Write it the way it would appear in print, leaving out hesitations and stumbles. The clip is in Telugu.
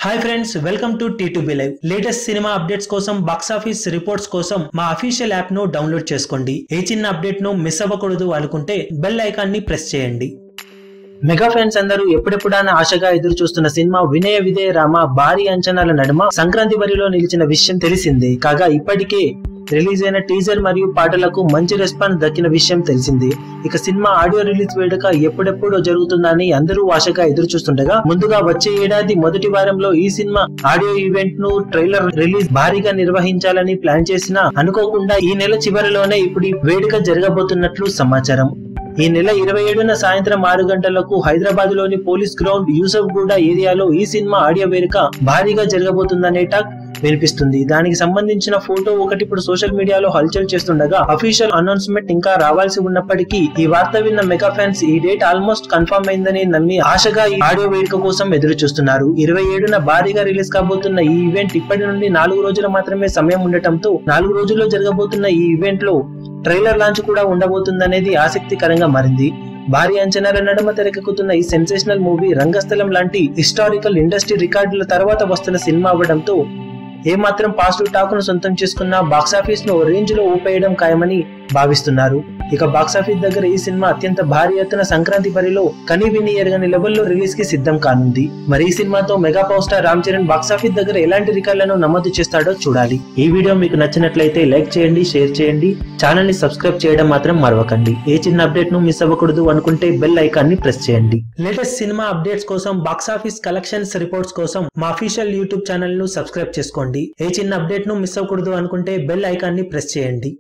Hi friends, welcome to T2B Live. Latest cinema updates కోసం, బాక్స్ ఆఫీస్ రిపోర్ట్స్ కోసం మా అఫీషియల్ యాప్ ను డౌన్లోడ్ చేసుకోండి. ఏ చిన్న అప్డేట్ ను మిస్ అవ్వకూడదు అనుకుంటే బెల్ ఐకాన్ ని ప్రెస్ చేయండి. మెగా ఫ్యాన్స్ అందరూ ఎప్పుడెప్పుడైనా ఆశగా ఎదురు చూస్తున్న సినిమా వినయ విధేయ రామ భారీ అంచనాల నడుమ సంక్రాంతి బరిలో నిలిచిన విషయం తెలిసిందే. కాగా ఇప్పటికే రిలీజ్ అయిన టీజర్ మరియు పాటలకు మంచి రెస్పాన్స్ దక్కిన విషయం తెలిసిందే. ఇక సినిమా ఆడియో రిలీజ్ వేడుక ఎప్పుడెప్పుడో జరుగుతుందని అందరూ ఆశగా ఎదురు చూస్తుండగా, ముందుగా వచ్చే ఏడాది మొదటి వారంలో ఈ సినిమా ఆడియో ఈవెంట్ ను ట్రైలర్ రిలీజ్ భారీగా నిర్వహించాలని ప్లాన్ చేసినా అనుకోకుండా ఈ నెల చివరిలోనే ఇప్పుడు ఈ వేడుక జరగబోతున్నట్లు సమాచారం. ఈ నెల 27న సాయంత్రం 6 గంటలకు హైదరాబాద్ లోని పోలీస్ గ్రౌండ్ యూసఫ్ గూడ ఏరియాలో ఈ సినిమా ఆడియో వేడుక భారీగా జరగబోతుందనే టాక్ వినిపిస్తుంది. దానికి సంబంధించిన ఫోటో ఒకటి ఇప్పుడు సోషల్ మీడియాలో హల్చల్ చేస్తుండగా, అఫీషియల్ అనౌన్స్మెంట్ ఇంకా రావాల్సి ఉన్నప్పటికీ ఈ వార్త విన్న మెగా ఫ్యాన్స్ ఈ డేట్ ఆల్మోస్ట్ కన్ఫర్మ్ అయిందని నమ్మి ఆశగా ఈ ఆడియో వేడుక కోసం ఎదురు చూస్తున్నారు. 27న భారీగా రిలీజ్ కాబోతున్న ఈ ఈవెంట్ ఇప్పటి నుండి 4 రోజులు మాత్రమే సమయం ఉండటంతో 4 రోజుల్లో జరగబోతున్న ఈ ఈవెంట్ లో ట్రైలర్ లాంచ్ కూడా ఉండబోతుందనేది ఆసక్తికరంగా మారింది. భారీ అంచనాల నడుమ తెరకెక్కుతున్న ఈ సెన్సేషనల్ మూవీ రంగస్థలం లాంటి హిస్టారికల్ ఇండస్ట్రీ రికార్డుల తర్వాత వస్తున్న సినిమా అవడంతో ఏమాత్రం పాజిటివ్ టాక్ ను సొంతం చేసుకున్న బాక్సాఫీస్ ను రేంజ్ లో ఊపేయడం ఖాయమని భావిస్తున్నారు. ఇక బాక్సాఫీస్ దగ్గర ఈ సినిమా అత్యంత భారీ ఎత్తున సంక్రాంతి బరిలో కనీవిని ఎరగని లెవెల్లో రిలీజ్ కి సిద్ధం కానుంది. మరి ఈ సినిమాతో mega power star Ram Charan box office దగ్గర ఎలాంటి రికార్డులను నమోదు చేస్తాడో చూడాలి. ఈ వీడియో మీకు నచ్చినట్లయితే లైక్ చేయండి, షేర్ చేయండి, ఛానల్ ని సబ్స్క్రైబ్ చేయడం మాత్రం మరవకండి. ఏ చిన్న అప్డేట్ ను మిస్ అవ్వకూడదు అనుకుంటే బెల్ ఐకాన్ ని ప్రెస్ చేయండి. లేటెస్ట్ సినిమా అప్డేట్స్ కోసం, బాక్సాఫీస్ కలెక్షన్స్ రిపోర్ట్స్ కోసం మా అఫీషియల్ యూట్యూబ్ ఛానల్ ను సబ్స్క్రైబ్ చేసుకోండి. ఏ చిన్న అప్డేట్ ను మిస్ అవ్వకూడదు అనుకుంటే బెల్ ఐకాన్ ని ప్రెస్ చేయండి.